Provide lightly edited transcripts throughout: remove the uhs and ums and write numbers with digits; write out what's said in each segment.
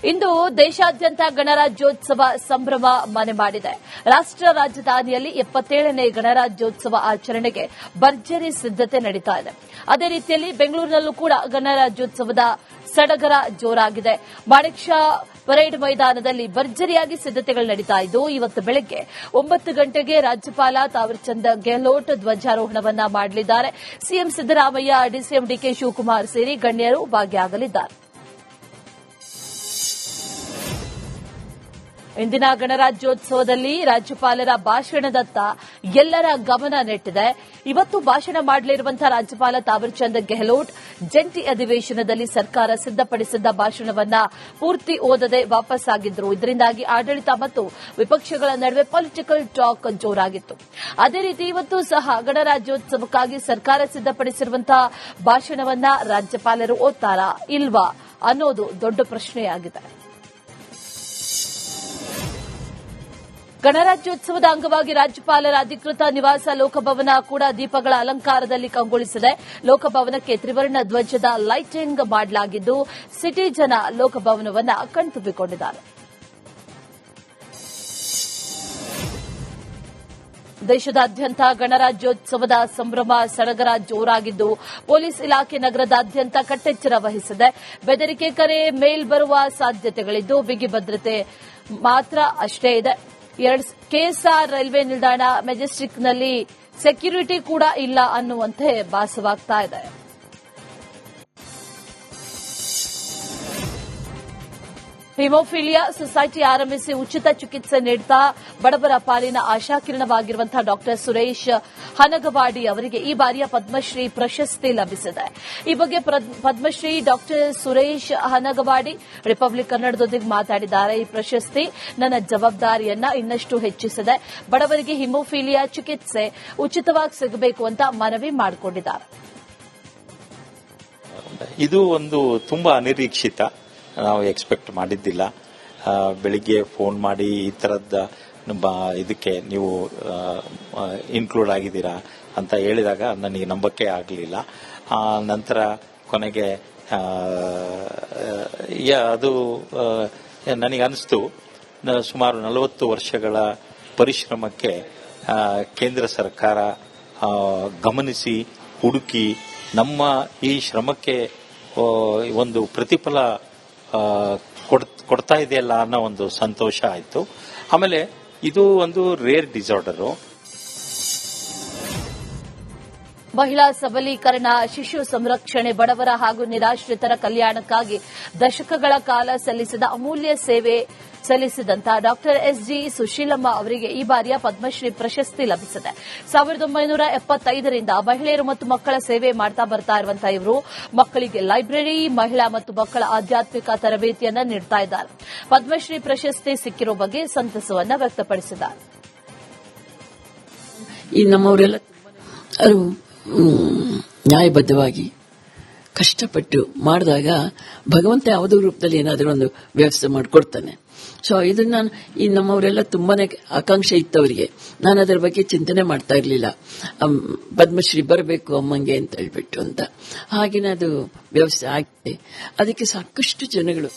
ಇಂದು ದೇಶಾದ್ಯಂತ ಗಣರಾಜ್ಯೋತ್ಸವ ಸಂಭ್ರಮ ಮನೆ ಮಾಡಿದೆ. ರಾಷ್ಟ್ರ ರಾಜಧಾನಿಯಲ್ಲಿ 77ನೇ ಗಣರಾಜ್ಯೋತ್ಸವ ಆಚರಣೆಗೆ ಭರ್ಜರಿ ಸಿದ್ದತೆ ನಡೀತಾ ಇದೆ. ಅದೇ ರೀತಿಯಲ್ಲಿ ಬೆಂಗಳೂರಿನಲ್ಲೂ ಕೂಡ ಗಣರಾಜ್ಯೋತ್ಸವದ ಸಡಗರ ಜೋರಾಗಿದೆ. ಮಾಣಿಕ್ ಷಾ ಪರೇಡ್ ಮೈದಾನದಲ್ಲಿ ಭರ್ಜರಿಯಾಗಿ ಸಿದ್ದತೆಗಳು ನಡೀತಾ ಇದ್ದು, ಇವತ್ತು ಬೆಳಗ್ಗೆ 9 ಗಂಟೆಗೆ ರಾಜ್ಯಪಾಲ ತಾವರ್ಚಂದ್ ಗೆಹ್ಲೋಟ್ ಧ್ವಜಾರೋಹಣವನ್ನ ಮಾಡಲಿದ್ದಾರೆ. CM Siddaramaiah, DCM DK Shivakumar ಸೇರಿ ಗಣ್ಯರು ಭಾಗಿಯಾಗಲಿದ್ದಾರೆ. ಇಂದಿನ ಗಣರಾಜ್ಯೋತ್ಸವದಲ್ಲಿ ರಾಜ್ಯಪಾಲರ ಭಾಷಣದತ್ತ ಎಲ್ಲರ ಗಮನ ನೆಟ್ಟಿದೆ. ಇವತ್ತು ಭಾಷಣ ಮಾಡಲಿರುವಂತಹ ರಾಜ್ಯಪಾಲ ತಾವರ್ಚಂದ್ ಗೆಹ್ಲೋಟ್ ಜಂಟಿ ಅಧಿವೇಶನದಲ್ಲಿ ಸರ್ಕಾರ ಸಿದ್ದಪಡಿಸಿದ್ದ ಭಾಷಣವನ್ನ ಪೂರ್ತಿ ಓದದೆ ವಾಪಸ್ಸಾಗಿದ್ರು. ಇದರಿಂದಾಗಿ ಆಡಳಿತ ಮತ್ತು ವಿಪಕ್ಷಗಳ ನಡುವೆ ಪೊಲಿಟಿಕಲ್ ಟಾಕ್ ಜೋರಾಗಿತ್ತು. ಅದೇ ರೀತಿ ಇವತ್ತು ಸಹ ಗಣರಾಜ್ಯೋತ್ಸವಕ್ಕಾಗಿ ಸರ್ಕಾರ ಸಿದ್ದಪಡಿಸಿರುವಂತಹ ಭಾಷಣವನ್ನ ರಾಜ್ಯಪಾಲರು ಓದ್ತಾರಾ ಇಲ್ವಾ ಅನ್ನೋದು ದೊಡ್ಡ ಪ್ರಶ್ನೆಯಾಗಿದೆ. ಗಣರಾಜ್ಯೋತ್ಸವದ ಅಂಗವಾಗಿ ರಾಜ್ಯಪಾಲರ ಅಧಿಕೃತ ನಿವಾಸ ಲೋಕಭವನ ಕೂಡ ದೀಪಗಳ ಅಲಂಕಾರದಲ್ಲಿ ಕಂಗೊಳಿಸಿದೆ. ಲೋಕಭವನಕ್ಕೆ ತ್ರಿವರ್ಣ ಧ್ವಜದ ಲೈಟಿಂಗ್ ಮಾಡಲಾಗಿದ್ದು, ಸಿಟಿ ಜನ ಲೋಕಭವನವನ್ನು ಕಣ್ತುಂಬಿಕೊಂಡಿದ್ದಾರೆ. ದೇಶದಾದ್ಯಂತ ಗಣರಾಜ್ಯೋತ್ಸವದ ಸಂಭ್ರಮ ಸಡಗರ ಜೋರಾಗಿದ್ದು, ಪೊಲೀಸ್ ಇಲಾಖೆ ನಗರದಾದ್ಯಂತ ಕಟ್ಟೆಚ್ಚರ ವಹಿಸಿದೆ. ಬೆದರಿಕೆ ಕರೆ, ಮೇಲ್ ಬರುವ ಸಾಧ್ಯತೆಗಳಿದ್ದು ಬಿಗಿ ಭದ್ರತೆ ಮಾತ್ರ ಅಷ್ಟೇ ಇದೆ. ಕೆಎಸ್ಆರ್ ರೈಲ್ವೆ ನಿಲ್ದಾಣ, ಮೆಜೆಸ್ಟಿಕ್ನಲ್ಲಿ ಸೆಕ್ಯೂರಿಟಿ ಕೂಡ ಇಲ್ಲ ಅನ್ನುವಂತೆ ಭಾಸವಾಗ್ತಾ ಇದೆ. ಹಿಮೋಫಿಲಿಯಾ ಸೊಸೈಟಿ ಆರಂಭಿಸಿ ಉಚಿತ ಚಿಕಿತ್ಸೆ ನೀಡುತ್ತಾ ಬಡವರ ಪಾಲಿನ ಆಶಾಕಿರಣವಾಗಿರುವಂತಹ ಡಾ ಸುರೇಶ್ ಹನಗವಾಡಿ ಅವರಿಗೆ ಈ ಬಾರಿಯ ಪದ್ಮಶ್ರೀ ಪ್ರಶಸ್ತಿ ಲಭಿಸಿದೆ. ಈ ಬಗ್ಗೆ ಪದ್ಮಶ್ರೀ ಡಾ ಸುರೇಶ್ ಹನಗವಾಡಿ ರಿಪಬ್ಲಿಕ್ ಕನ್ನಡದೊಂದಿಗೆ ಮಾತಾಡಿದ್ದಾರೆ. ಈ ಪ್ರಶಸ್ತಿ ನನ್ನ ಜವಾಬ್ದಾರಿಯನ್ನ ಇನ್ನಷ್ಟು ಹೆಚ್ಚಿಸಿದೆ. ಬಡವರಿಗೆ ಹಿಮೋಫಿಲಿಯಾ ಚಿಕಿತ್ಸೆ ಉಚಿತವಾಗಿ ಸಿಗಬೇಕು ಅಂತ ಮನವಿ ಮಾಡಿಕೊಂಡಿದ್ದಾರೆ. ಇದು ಒಂದು ತುಂಬಾ ಅನಿರೀಕ್ಷಿತ, ನಾವು ಎಕ್ಸ್ಪೆಕ್ಟ್ ಮಾಡಿದ್ದಿಲ್ಲ. ಬೆಳಿಗ್ಗೆ ಫೋನ್ ಮಾಡಿ ಈ ತರದ ಇದಕ್ಕೆ ನೀವು ಇನ್ಕ್ಲೂಡ್ ಆಗಿದ್ದೀರಾ ಅಂತ ಹೇಳಿದಾಗ ನನಗೆ ನಂಬಕ್ಕೆ ಆಗಲಿಲ್ಲ. ನಂತರ ಕೊನೆಗೆ ಅದು ನನಗೆ ಅನಿಸ್ತು, ಸುಮಾರು 40 ವರ್ಷಗಳ ಪರಿಶ್ರಮಕ್ಕೆ ಕೇಂದ್ರ ಸರ್ಕಾರ ಗಮನಿಸಿ ಹುಡುಕಿ ನಮ್ಮ ಈ ಶ್ರಮಕ್ಕೆ ಒಂದು ಪ್ರತಿಫಲ ಕೊಡ್ತಾ ಇದೆಯಲ್ಲ ಅನ್ನೋ ಒಂದು ಸಂತೋಷ ಆಯಿತು. ಆಮೇಲೆ ಇದು ಒಂದು ರೇರ್ ಡಿಸಾರ್ಡರ್. ಮಹಿಳಾ ಸಬಲೀಕರಣ, ಶಿಶು ಸಂರಕ್ಷಣೆ, ಬಡವರ ಹಾಗೂ ನಿರಾಶ್ರಿತರ ಕಲ್ಯಾಣಕ್ಕಾಗಿ ದಶಕಗಳ ಕಾಲ ಸಲ್ಲಿಸಿದ ಅಮೂಲ್ಯ ಸೇವೆ ಸಲ್ಲಿಸಿದಂತ ಡಾ ಎಸ್ಜಿ ಸುಶೀಲಮ್ಮ ಅವರಿಗೆ ಈ ಬಾರಿಯ ಪದ್ಮಶ್ರೀ ಪ್ರಶಸ್ತಿ ಲಭಿಸಿದೆ. 1975ರಿಂದ ಮಹಿಳೆಯರು ಮತ್ತು ಮಕ್ಕಳ ಸೇವೆ ಮಾಡ್ತಾ ಬರ್ತಾ ಇರುವಂತಹ ಇವರು ಮಕ್ಕಳಿಗೆ ಲೈಬ್ರರಿ, ಮಹಿಳಾ ಮತ್ತು ಮಕ್ಕಳ ಆಧ್ಯಾತ್ಮಿಕ ತರಬೇತಿಯನ್ನ ನೀಡ್ತಾ ಇದ್ದಾರೆ. ಪದ್ಮಶ್ರೀ ಪ್ರಶಸ್ತಿ ಸಿಕ್ಕಿರೋ ಬಗ್ಗೆ ಸಂತಸವನ್ನ ವ್ಯಕ್ತಪಡಿಸಿದ್ದಾರೆ. ಈ ನಮ್ಮವರೆಲ್ಲ ನ್ಯಾಯಬದ್ಧವಾಗಿ ಕಷ್ಟಪಟ್ಟು ಮಾಡಿದಾಗ ಭಗವಂತ ಯಾವುದೋ ರೂಪದಲ್ಲಿ ಏನಾದರೂ ಒಂದು ವ್ಯವಸ್ಥೆ ಮಾಡಿಕೊಡ್ತಾನೆ. ಸೊ ಇದನ್ನ ಈ ನಮ್ಮವರೆಲ್ಲ ತುಂಬಾನೇ ಆಕಾಂಕ್ಷೆ ಇತ್ತು ಅವರಿಗೆ. ನಾನು ಅದರ ಬಗ್ಗೆ ಚಿಂತನೆ ಮಾಡ್ತಾ ಇರಲಿಲ್ಲ, ಪದ್ಮಶ್ರೀ ಬರಬೇಕು ಅಮ್ಮಂಗೆ ಅಂತ ಹೇಳ್ಬಿಟ್ಟು ಅಂತ. ಹಾಗೇನೆ ಅದು ವ್ಯವಸ್ಥೆ ಆಗಿದೆ. ಅದಕ್ಕೆ ಸಾಕಷ್ಟು ಜನಗಳು.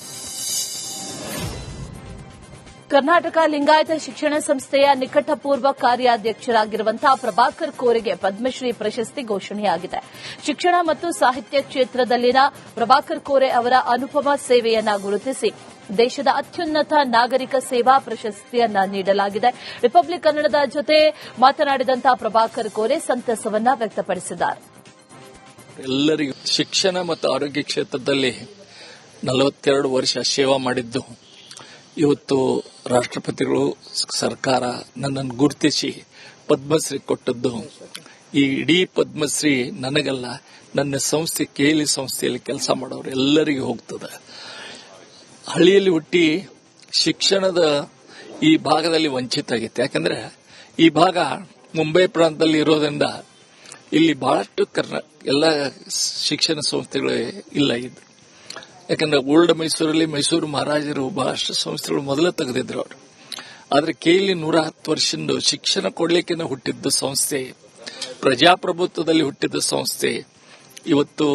ಕರ್ನಾಟಕ ಲಿಂಗಾಯತ ಶಿಕ್ಷಣ ಸಂಸ್ಥೆಯ ನಿಕಟಪೂರ್ವ ಕಾರ್ಯಾಧ್ಯಕ್ಷರಾಗಿರುವಂತಹ ಪ್ರಭಾಕರ್ ಕೋರೆಗೆ ಪದ್ಮಶ್ರೀ ಪ್ರಶಸ್ತಿ ಘೋಷಣೆಯಾಗಿದೆ. ಶಿಕ್ಷಣ ಮತ್ತು ಸಾಹಿತ್ಯ ಕ್ಷೇತ್ರದಲ್ಲಿನ ಪ್ರಭಾಕರ್ ಕೋರೆ ಅವರ ಅನುಪಮ ಸೇವೆಯನ್ನ ಗುರುತಿಸಿ ದೇಶದ ಅತ್ಯುನ್ನತ ನಾಗರಿಕ ಸೇವಾ ಪ್ರಶಸ್ತಿಯನ್ನ ನೀಡಲಾಗಿದೆ. ರಿಪಬ್ಲಿಕ್ ಕನ್ನಡದ ಜೊತೆ ಮಾತನಾಡಿದಂತಹ ಪ್ರಭಾಕರ್ ಕೋರೆ ಸಂತಸವನ್ನ ವ್ಯಕ್ತಪಡಿಸಿದ್ದಾರೆ. ಎಲ್ಲರಿಗೂ ಶಿಕ್ಷಣ ಮತ್ತು ಆರೋಗ್ಯ ಕ್ಷೇತ್ರದಲ್ಲಿ 42 ವರ್ಷ ಸೇವಾ ಮಾಡಿದ್ದು, ಇವತ್ತು ರಾಷ್ಟ್ರಪತಿಗಳು ಸರ್ಕಾರ ನನ್ನನ್ನು ಗುರುತಿಸಿ ಪದ್ಮಶ್ರೀ ಕೊಟ್ಟದ್ದು. ಈ ಇಡೀ ಪದ್ಮಶ್ರೀ ನನಗಲ್ಲ, ನನ್ನ ಸಂಸ್ಥೆ ಕೇಲಿ ಸಂಸ್ಥೆಯಲ್ಲಿ ಕೆಲಸ ಮಾಡೋರು ಎಲ್ಲರಿಗೂ ಹೋಗ್ತದೆ. ಹಳ್ಳಿಯಲ್ಲಿ ಹುಟ್ಟಿ ಶಿಕ್ಷಣದ ಈ ಭಾಗದಲ್ಲಿ ವಂಚಿತ ಆಗಿತ್ತು. ಯಾಕಂದ್ರೆ ಈ ಭಾಗ ಮುಂಬೈ ಪ್ರಾಂತದಲ್ಲಿ ಇರೋದ್ರಿಂದ ಇಲ್ಲಿ ಬಹಳಷ್ಟು ಎಲ್ಲ ಶಿಕ್ಷಣ ಸಂಸ್ಥೆಗಳು ಇಲ್ಲ ಇದ್ದು. ಯಾಕಂದ್ರೆ ಓಲ್ಡ್ ಮೈಸೂರಲ್ಲಿ ಮೈಸೂರು ಮಹಾರಾಜರು ಬಹಳಷ್ಟು ಸಂಸ್ಥೆಗಳು ಮೊದಲೇ ತೆಗೆದಿದ್ರು ಅವರು. ಆದ್ರೆ ಕೇಲಿ 110 ವರ್ಷದ ಶಿಕ್ಷಣ ಕೊಡ್ಲಿಕ್ಕೆ ಹುಟ್ಟಿದ್ದ ಸಂಸ್ಥೆ, ಪ್ರಜಾಪ್ರಭುತ್ವದಲ್ಲಿ ಹುಟ್ಟಿದ ಸಂಸ್ಥೆ. ಇವತ್ತು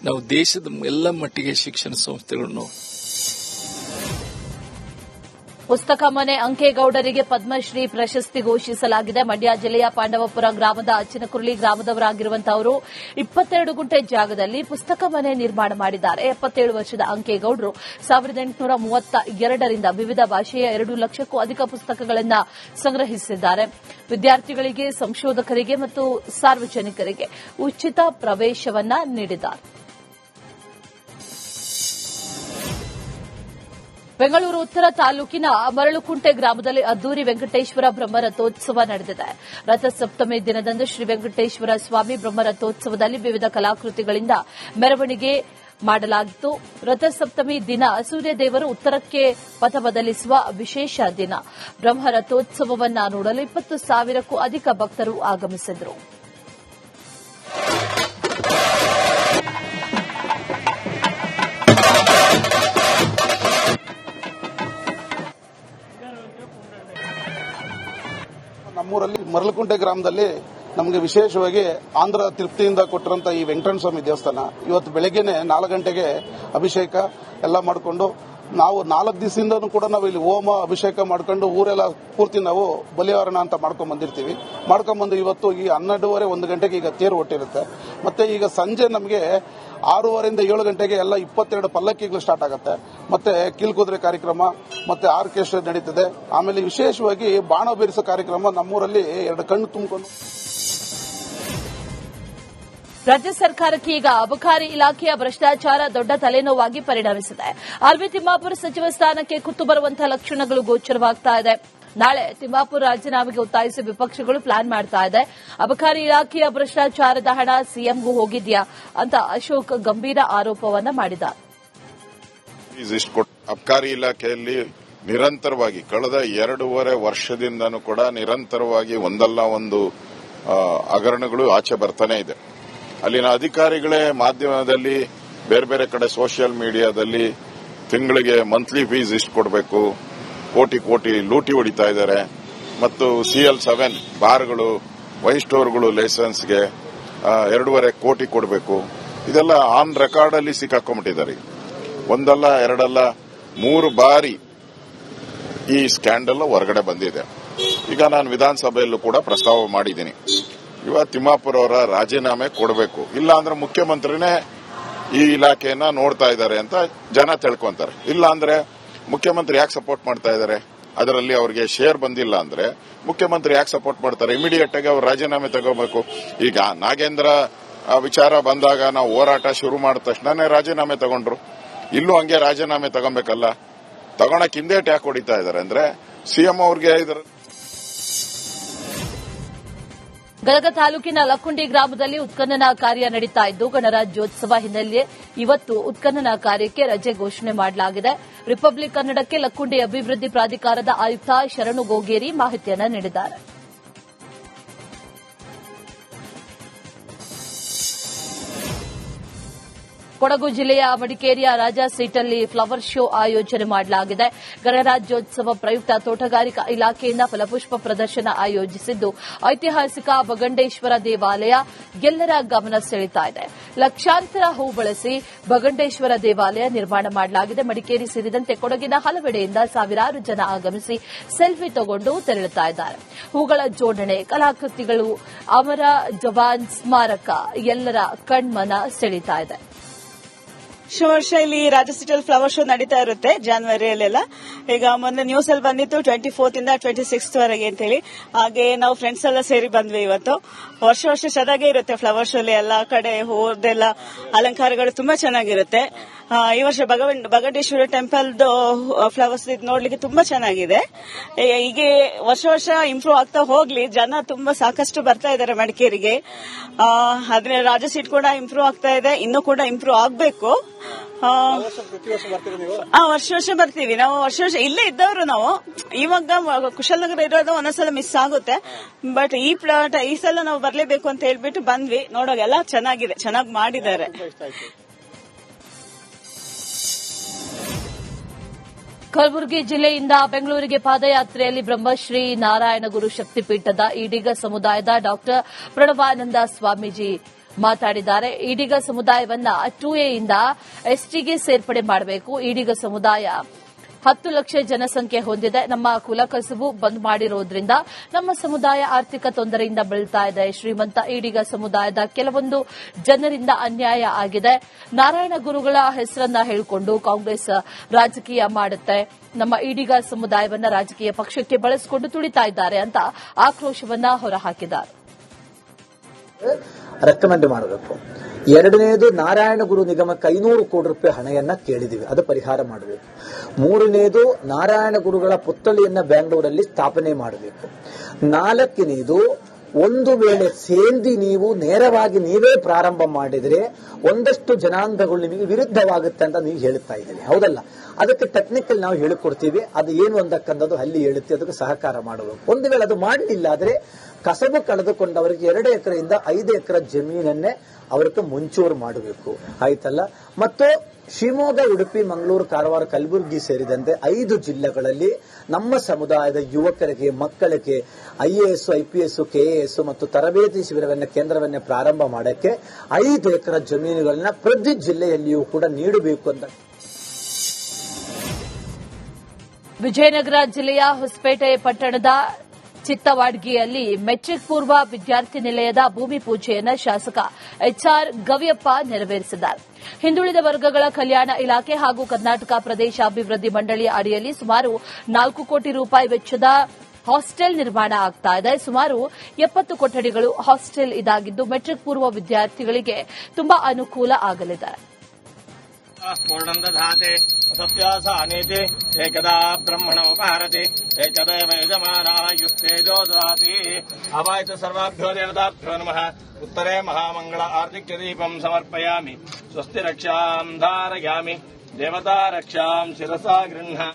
ನಾವು ದೇಶದ ಎಲ್ಲ ಮಟ್ಟಿಗೆ ಶಿಕ್ಷಣ ಸಂಸ್ಥೆಗಳನ್ನು ಪುಸ್ತಕ ಮನೆ ಅಂಕೇಗೌಡರಿಗೆ ಪದ್ಮಶ್ರೀ ಪ್ರಶಸ್ತಿ ಘೋಷಿಸಲಾಗಿದೆ. ಮಂಡ್ಯ ಜಿಲ್ಲೆಯ ಪಾಂಡವಪುರ ಗ್ರಾಮದ ಅಚ್ಚಿನಕುರ್ಲಿ ಗ್ರಾಮದವರಾಗಿರುವಂತಹ ಅವರು 22 ಗುಂಟೆ ಜಾಗದಲ್ಲಿ ಪುಸ್ತಕ ಮನೆ ನಿರ್ಮಾಣ ಮಾಡಿದ್ದಾರೆ. 77 ವರ್ಷದ ಅಂಕೇಗೌಡರು 1832ರಿಂದ ವಿವಿಧ ಭಾಷೆಯ 2 ಲಕ್ಷಕ್ಕೂ ಅಧಿಕ ಪುಸ್ತಕಗಳನ್ನು ಸಂಗ್ರಹಿಸಿದ್ದಾರೆ. ವಿದ್ಯಾರ್ಥಿಗಳಿಗೆ, ಸಂಶೋಧಕರಿಗೆ ಮತ್ತು ಸಾರ್ವಜನಿಕರಿಗೆ ಉಚಿತ ಪ್ರವೇಶವನ್ನ ನೀಡಿದ್ದಾರೆ. ಬೆಂಗಳೂರು ಉತ್ತರ ತಾಲೂಕಿನ ಮರಳುಕುಂಟೆ ಗ್ರಾಮದಲ್ಲಿ ಅದ್ದೂರಿ ವೆಂಕಟೇಶ್ವರ ಬ್ರಹ್ಮರಥೋತ್ಸವ ನಡೆದಿದೆ. ರಥಸಪ್ತಮಿ ದಿನದಂದು ಶ್ರೀ ವೆಂಕಟೇಶ್ವರ ಸ್ವಾಮಿ ಬ್ರಹ್ಮರಥೋತ್ಸವದಲ್ಲಿ ವಿವಿಧ ಕಲಾಕೃತಿಗಳಿಂದ ಮೆರವಣಿಗೆ ಮಾಡಲಾಗಿತ್ತು. ರಥಸಪ್ತಮಿ ದಿನ ಸೂರ್ಯದೇವರು ಉತ್ತರಕ್ಕೆ ಪಥ ಬದಲಿಸುವ ವಿಶೇಷ ದಿನ. ಬ್ರಹ್ಮರಥೋತ್ಸವವನ್ನು ನೋಡಲು 20,000ಕ್ಕೂ ಅಧಿಕ ಭಕ್ತರು ಆಗಮಿಸಿದರು. ನಮ್ಮೂರಲ್ಲಿ ಮರಳುಕುಂಟೆ ಗ್ರಾಮದಲ್ಲಿ ನಮಗೆ ವಿಶೇಷವಾಗಿ ಆಂಧ್ರ ತೃಪ್ತಿಯಿಂದ ಕೊಟ್ಟಿರುವಂತಹ ಈ ವೆಂಕಟರಮಣ ಸ್ವಾಮಿ ದೇವಸ್ಥಾನ ಇವತ್ತು ಬೆಳಗ್ಗೆನೆ 4 ಗಂಟೆಗೆ ಅಭಿಷೇಕ ಎಲ್ಲ ಮಾಡಿಕೊಂಡು ನಾವು 4 ದಿವಸದಿಂದನೂ ಕೂಡ ನಾವು ಇಲ್ಲಿ ಹೋಮ ಅಭಿಷೇಕ ಮಾಡ್ಕೊಂಡು ಊರೆಲ್ಲ ಪೂರ್ತಿ ನಾವು ಬಲಿವಾರಣ ಅಂತ ಮಾಡ್ಕೊಂಡ್ ಬಂದು ಇವತ್ತು ಈ 12:30 1 ಗಂಟೆಗೆ ಈಗ ತೇರು ಹೊಟ್ಟಿರುತ್ತೆ. ಮತ್ತೆ ಈಗ ಸಂಜೆ ನಮಗೆ 6:30ರಿಂದ 7 ಗಂಟೆಗೆ ಎಲ್ಲ 22 ಪಲ್ಲಕ್ಕಿಗಳು ಸ್ಟಾರ್ಟ್ ಆಗುತ್ತೆ. ಮತ್ತೆ ಕೀಲ್ಕುದುರೆ ಕಾರ್ಯಕ್ರಮ ಮತ್ತೆ ಆರ್ಕೆಸ್ಟ್ರಾ ನಡೀತದೆ. ಆಮೇಲೆ ವಿಶೇಷವಾಗಿ ಬಾಣ ಬೇರಿಸೋ ಕಾರ್ಯಕ್ರಮ ನಮ್ಮೂರಲ್ಲಿ 2 ಕಣ್ಣು ತುಂಬಿಕೊಂಡು. ರಾಜ್ಯ ಸರ್ಕಾರಕ್ಕೆ ಈಗ ಅಬಕಾರಿ ಇಲಾಖೆಯ ಭ್ರಷ್ಟಾಚಾರ ದೊಡ್ಡ ತಲೆನೋವಾಗಿ ಪರಿಣಮಿಸಿದೆ. ಆರ್ವಿ ತಿಮ್ಮಾಪುರ ಸಚಿವ ಸ್ಥಾನಕ್ಕೆ ಕುತ್ತು ಬರುವಂತಹ ಲಕ್ಷಣಗಳು ಗೋಚರವಾಗ್ತಾ ಇದೆ. ನಾಳೆ ತಿಮ್ಮಾಪುರ ರಾಜೀನಾಮೆಗೆ ಒತ್ತಾಯಿಸಿ ವಿಪಕ್ಷಗಳು ಪ್ಲಾನ್ ಮಾಡ್ತಾ ಇದೆ. ಅಬಕಾರಿ ಇಲಾಖೆಯ ಭ್ರಷ್ಟಾಚಾರದ ಹಣ ಸಿಎಂಗೂ ಹೋಗಿದ್ಯಾ ಅಂತ ಅಶೋಕ್ ಗಂಭೀರ ಆರೋಪವನ್ನ ಮಾಡಿದ್ದಾರೆ. ಅಬಕಾರಿ ಇಲಾಖೆಯಲ್ಲಿ ನಿರಂತರವಾಗಿ ಕಳೆದ 2.5 ವರ್ಷದಿಂದನೂ ಕೂಡ ನಿರಂತರವಾಗಿ ಒಂದಲ್ಲ ಒಂದು ಹಗರಣಗಳು ಆಚೆ ಬರ್ತಾನೆ ಇದೆ. ಅಲ್ಲಿನ ಅಧಿಕಾರಿಗಳೇ ಮಾಧ್ಯಮದಲ್ಲಿ ಬೇರೆ ಬೇರೆ ಕಡೆ ಸೋಷಿಯಲ್ ಮೀಡಿಯಾದಲ್ಲಿ ತಿಂಗಳಿಗೆ ಮಂತ್ಲಿ ಫೀಸ್ ಇಷ್ಟು ಕೊಡಬೇಕು, ಕೋಟಿ ಲೂಟಿ ಹೊಡಿತಾ ಇದ್ದಾರೆ. ಮತ್ತು CL7 ಬಾರ್ಗಳು, ವೈನ್ ಸ್ಟೋರ್ಗಳು ಲೈಸೆನ್ಸ್ಗೆ 2.5 ಕೋಟಿ ಕೊಡಬೇಕು. ಇದೆಲ್ಲ ಆನ್ ರೆಕಾರ್ಡ್ ಅಲ್ಲಿ ಸಿಕ್ಕಾಕೊಂಡ್ಬಿಟ್ಟಿದ್ದಾರೆ. ಒಂದಲ್ಲ ಎರಡಲ್ಲ 3 ಬಾರಿ ಈ ಸ್ಕ್ಯಾಂಡಲ್ ಹೊರಗಡೆ ಬಂದಿದೆ. ಈಗ ನಾನು ವಿಧಾನಸಭೆಯಲ್ಲೂ ಕೂಡ ಪ್ರಸ್ತಾವ ಮಾಡಿದ್ದೀನಿ. ಇವತ್ತು ತಿಮ್ಮಾಪುರ ಅವರ ರಾಜೀನಾಮೆ ಕೊಡಬೇಕು, ಇಲ್ಲ ಅಂದ್ರೆ ಮುಖ್ಯಮಂತ್ರಿನೇ ಈ ಇಲಾಖೆಯನ್ನ ನೋಡ್ತಾ ಇದ್ದಾರೆ ಅಂತ ಜನ ತಿಳ್ಕೊಂತಾರೆ. ಇಲ್ಲ ಅಂದ್ರೆ ಮುಖ್ಯಮಂತ್ರಿ ಯಾಕೆ ಸಪೋರ್ಟ್ ಮಾಡ್ತಾ ಇದ್ದಾರೆ, ಅದರಲ್ಲಿ ಅವರಿಗೆ ಶೇರ್ ಬಂದಿಲ್ಲ ಅಂದ್ರೆ ಮುಖ್ಯಮಂತ್ರಿ ಯಾಕೆ ಸಪೋರ್ಟ್ ಮಾಡ್ತಾರೆ? ಇಮಿಡಿಯೇಟ್ ಆಗಿ ಅವ್ರು ರಾಜೀನಾಮೆ ತಗೋಬೇಕು. ಈಗ ನಾಗೇಂದ್ರ ವಿಚಾರ ಬಂದಾಗ ನಾವು ಹೋರಾಟ ಶುರು ಮಾಡಿದ ತಕ್ಷಣನೇ ರಾಜೀನಾಮೆ ತಗೊಂಡ್ರು. ಇಲ್ಲೂ ಹಂಗೆ ರಾಜೀನಾಮೆ ತಗೊಬೇಕಲ್ಲ. ತಗೊಳಕ್ ಹಿಂದೇಟ್ ಯಾಕೆ ಹೊಡಿತಾ ಇದ್ದಾರೆ ಅಂದ್ರೆ ಸಿಎಂ ಅವ್ರಿಗೆ ಇದರ. ಗದಗ ತಾಲೂಕಿನ ಲಕ್ಕುಂಡಿ ಗ್ರಾಮದಲ್ಲಿ ಉತ್ಖನನ ಕಾರ್ಯ ನಡೀತಾ ಇದ್ದು ಗಣರಾಜ್ಯೋತ್ಸವ ಹಿನ್ನೆಲೆ ಇವತ್ತು ಉತ್ಖನನ ಕಾರ್ಯಕ್ಕೆ ರಜೆ ಘೋಷಣೆ ಮಾಡಲಾಗಿದೆ. ರಿಪಬ್ಲಿಕ್ ಕನ್ನಡಕ್ಕೆ ಲಕ್ಕುಂಡಿ ಅಭಿವೃದ್ಧಿ ಪ್ರಾಧಿಕಾರದ ಆಯುಕ್ತ ಶರಣು ಗೋಗೇರಿ ಮಾಹಿತಿಯನ್ನು ನೀಡಿದ್ದಾರೆ. ಕೊಡಗು ಜಿಲ್ಲೆಯ ಮಡಿಕೇರಿಯ ರಾಜಾ ಸೀಟಲ್ಲಿ ಫ್ಲವರ್ ಶೋ ಆಯೋಜನೆ ಮಾಡಲಾಗಿದೆ. ಗಣರಾಜ್ಯೋತ್ಸವ ಪ್ರಯುಕ್ತ ತೋಟಗಾರಿಕಾ ಇಲಾಖೆಯಿಂದ ಫಲಪುಷ್ಪ ಪ್ರದರ್ಶನ ಆಯೋಜಿಸಿದ್ದು ಐತಿಹಾಸಿಕ ಬಗಂಡೇಶ್ವರ ದೇವಾಲಯ ಎಲ್ಲರ ಗಮನ ಸೆಳೀತಾ ಇದೆ. ಲಕ್ಷಾಂತರ ಹೂ ಬಳಸಿ ಬಗಂಡೇಶ್ವರ ದೇವಾಲಯ ನಿರ್ಮಾಣ ಮಾಡಲಾಗಿದೆ. ಮಡಿಕೇರಿ ಸೇರಿದಂತೆ ಕೊಡಗಿನ ಹಲವೆಡೆಯಿಂದ ಸಾವಿರಾರು ಜನ ಆಗಮಿಸಿ ಸೆಲ್ಫಿ ತಗೊಂಡು ತೆರಳುತ್ತಾ ಇದ್ದಾರೆ. ಹೂಗಳ ಜೋಡಣೆ, ಕಲಾಕೃತಿಗಳು, ಅಮರ ಜವಾನ್ ಸ್ಮಾರಕ ಎಲ್ಲರ ಕಣ್ಮನ ಸೆಳೀತಾ ಇದೆ. ವರ್ಷ ಇಲ್ಲಿ ರಾಜಾ ಸಿಟಿಯಲ್ಲಿ ಫ್ಲವರ್ ಶೋ ನಡೀತಾ ಇರುತ್ತೆ ಜಾನ್ವರಿಯಲ್ಲೆಲ್ಲ. ಈಗ ಮೊನ್ನೆ ನ್ಯೂಸ್ ಅಲ್ಲಿ ಬಂದಿತ್ತು 24 ಇಂದ 26 ವರೆಗೆ ಅಂತ ಹೇಳಿ. ಹಾಗೆ ನಾವು ಫ್ರೆಂಡ್ಸ್ ಎಲ್ಲ ಸೇರಿ ಬಂದ್ವಿ ಇವತ್ತು. ವರ್ಷ ಚೆನ್ನಾಗೇ ಇರುತ್ತೆ ಫ್ಲವರ್ ಶೋ ಅಲ್ಲಿ. ಎಲ್ಲಾ ಕಡೆ ಹೋದೆಲ್ಲ ಅಲಂಕಾರಗಳು ತುಂಬಾ ಚೆನ್ನಾಗಿರುತ್ತೆ. ಈ ವರ್ಷ ಬಗಂಡೇಶ್ವರ ಟೆಂಪಲ್ದು ಫ್ಲವರ್ಸ್ ನೋಡ್ಲಿಕ್ಕೆ ತುಂಬಾ ಚೆನ್ನಾಗಿದೆ. ಹೀಗೆ ವರ್ಷ ಇಂಪ್ರೂವ್ ಆಗ್ತಾ ಹೋಗ್ಲಿ. ಜನ ತುಂಬಾ ಸಾಕಷ್ಟು ಬರ್ತಾ ಇದ್ದಾರೆ ಮಡಿಕೇರಿಗೆ. ಆದ್ರೆ ರಾಜಾ ಸೀಟ್ ಕೂಡ ಇಂಪ್ರೂವ್ ಆಗ್ತಾ ಇದೆ, ಇನ್ನೂ ಕೂಡ ಇಂಪ್ರೂವ್ ಆಗ್ಬೇಕು. ವರ್ಷ ಬರ್ತೀವಿ ನಾವು. ವರ್ಷ ಇಲ್ಲೇ ಇದ್ದವರು ನಾವು. ಇವಾಗ ಕುಶಾಲನಗರ ಇರೋದು ಒಂದೊಂದ್ಸಲ ಮಿಸ್ ಆಗುತ್ತೆ. ಬಟ್ ಈ ಸಲ ನಾವು ಬರ್ಲೇಬೇಕು ಅಂತ ಹೇಳ್ಬಿಟ್ಟು ಬಂದ್ವಿ. ನೋಡೋಗೆಲ್ಲ ಚೆನ್ನಾಗಿದೆ, ಚೆನ್ನಾಗಿ ಮಾಡಿದ್ದಾರೆ. ಕಲಬುರಗಿ ಜಿಲ್ಲೆಯಿಂದ ಬೆಂಗಳೂರಿಗೆ ಪಾದಯಾತ್ರೆಯಲ್ಲಿ ಬ್ರಹ್ಮಶ್ರೀ ನಾರಾಯಣಗುರು ಶಕ್ತಿಪೀಠದ ಈಡಿಗ ಸಮುದಾಯದ ಡಾ ಪ್ರಣವಾನಂದ ಸ್ವಾಮೀಜಿ ಮಾತಾಡಿದ್ದಾರೆ. ಈಡಿಗ ಸಮುದಾಯವನ್ನ 2A ಯಿಂದ STಗೆ ಸೇರ್ಪಡೆ ಮಾಡಬೇಕು. ಈಡಿಗ ಸಮುದಾಯ 10 ಲಕ್ಷ ಜನಸಂಖ್ಯೆ ಹೊಂದಿದೆ. ನಮ್ಮ ಕುಲಕಸುಬು ಬಂದ್ ಮಾಡಿರೋದ್ರಿಂದ ನಮ್ಮ ಸಮುದಾಯ ಆರ್ಥಿಕ ತೊಂದರೆಯಿಂದ ಬೀಳ್ತಾ ಇದೆ. ಶ್ರೀಮಂತ ಈಡಿಗ ಸಮುದಾಯದ ಕೆಲವೊಂದು ಜನರಿಂದ ಅನ್ಯಾಯ ಆಗಿದೆ. ನಾರಾಯಣ ಗುರುಗಳ ಹೆಸರನ್ನ ಹೇಳಿಕೊಂಡು ಕಾಂಗ್ರೆಸ್ ರಾಜಕೀಯ ಮಾಡುತ್ತೆ. ನಮ್ಮ ಈಡಿಗ ಸಮುದಾಯವನ್ನ ರಾಜಕೀಯ ಪಕ್ಷಕ್ಕೆ ಬಳಸಿಕೊಂಡು ತುಳಿತಾ ಇದ್ದಾರೆ ಅಂತ ಆಕ್ರೋಶವನ್ನ ಹೊರಹಾಕಿದ್ದಾರೆ. ರೆಕಮೆಂಡ್ ಮಾಡಬೇಕು. ಎರಡನೇದು, ನಾರಾಯಣ ಗುರು ನಿಗಮಕ್ಕೆ 500 ಕೋಟಿ ರೂಪಾಯಿ ಹಣವನ್ನ ಕೇಳಿದೀವಿ, ಅದು ಪರಿಹಾರ ಮಾಡಬೇಕು. ಮೂರನೇದು, ನಾರಾಯಣ ಗುರುಗಳ ಪುತ್ಥಳಿಯನ್ನ ಬೆಂಗಳೂರಲ್ಲಿ ಸ್ಥಾಪನೆ ಮಾಡಬೇಕು. ನಾಲ್ಕನೇದು, ಒಂದು ವೇಳೆ ಸೇಂದಿ ನೀವು ನೇರವಾಗಿ ನೀವೇ ಪ್ರಾರಂಭ ಮಾಡಿದ್ರೆ ಒಂದಷ್ಟು ಜನಾಂಗಗಳು ನಿಮಗೆ ವಿರುದ್ಧವಾಗುತ್ತೆ ಅಂತ ನೀವು ಹೇಳ್ತಾ ಇದ್ದೀರಿ, ಹೌದಲ್ಲ? ಅದಕ್ಕೆ ಟೆಕ್ನಿಕಲ್ ನಾವು ಹೇಳಿಕೊಡ್ತೀವಿ. ಅದು ಏನು ಅಂತಕ್ಕಂಥದ್ದು ಅಲ್ಲಿ ಹೇಳುತ್ತೆ, ಅದಕ್ಕೆ ಸಹಕಾರ ಮಾಡಬೇಕು. ಒಂದು ವೇಳೆ ಅದು ಮಾಡಲಿಲ್ಲ ಆದ್ರೆ ಕಸಬು ಕಳೆದುಕೊಂಡವರಿಗೆ 2 ಎಕರೆಯಿಂದ 5 ಎಕರೆ ಜಮೀನನ್ನೇ ಅವರಿಗೆ ಮುಂಚೂರು ಮಾಡಬೇಕು, ಆಯ್ತಲ್ಲ? ಮತ್ತು ಶಿವಮೊಗ್ಗ, ಉಡುಪಿ, ಮಂಗಳೂರು, ಕಾರವಾರ, ಕಲಬುರಗಿ ಸೇರಿದಂತೆ 5 ಜಿಲ್ಲೆಗಳಲ್ಲಿ ನಮ್ಮ ಸಮುದಾಯದ ಯುವಕರಿಗೆ, ಮಕ್ಕಳಿಗೆ IAS, IPS, KAS ಮತ್ತು ತರಬೇತಿ ಶಿಬಿರವನ್ನ ಕೇಂದ್ರವನ್ನೇ ಪ್ರಾರಂಭ ಮಾಡಕ್ಕೆ 5 ಎಕರೆ ಜಮೀನುಗಳನ್ನ ಪ್ರತಿ ಜಿಲ್ಲೆಯಲ್ಲಿಯೂ ಕೂಡ ನೀಡಬೇಕು ಅಂತ. ವಿಜಯನಗರ ಜಿಲ್ಲೆಯ ಹೊಸಪೇಟೆ ಪಟ್ಟಣದ ಚಿತ್ತವಾಡ್ಗಿಯಲ್ಲಿ ಮೆಟ್ರಿಕ್ ಪೂರ್ವ ವಿದ್ಯಾರ್ಥಿ ನಿಲಯದ ಭೂಮಿ ಪೂಜೆಯನ್ನು ಶಾಸಕ HR ಗವಿಯಪ್ಪ ನೆರವೇರಿಸಿದ್ದಾರೆ. ಹಿಂದುಳಿದ ವರ್ಗಗಳ ಕಲ್ಯಾಣ ಇಲಾಖೆ ಹಾಗೂ ಕರ್ನಾಟಕ ಪ್ರದೇಶ ಅಭಿವೃದ್ಧಿ ಮಂಡಳಿಯ ಅಡಿಯಲ್ಲಿ ಸುಮಾರು 4 ಕೋಟಿ ರೂಪಾಯಿ ವೆಚ್ಚದ ಹಾಸ್ಟೆಲ್ ನಿರ್ಮಾಣ ಆಗ್ತಾ ಇದೆ. ಸುಮಾರು 70 ಕೊಠಡಿಗಳು ಹಾಸ್ಟೆಲ್ ಇದಾಗಿದ್ದು ಮೆಟ್ರಿಕ್ ಪೂರ್ವ ವಿದ್ಯಾರ್ಥಿಗಳಿಗೆ ತುಂಬಾ ಅನುಕೂಲ ಆಗಲಿದೆ. पूर्णन्दधाते सत्यासानीति एकदा ब्रह्मणोपहरति एकदैव यजमानायुस्तेजो ददाति अवायत सर्वाभ्यो देवताभ्यो नमः उत्तरे महामंगल आर्तिक्यदीपं समर्पयामि स्वस्ति रक्षां धारयामि देवता रक्षां शिरसा गृह्ण.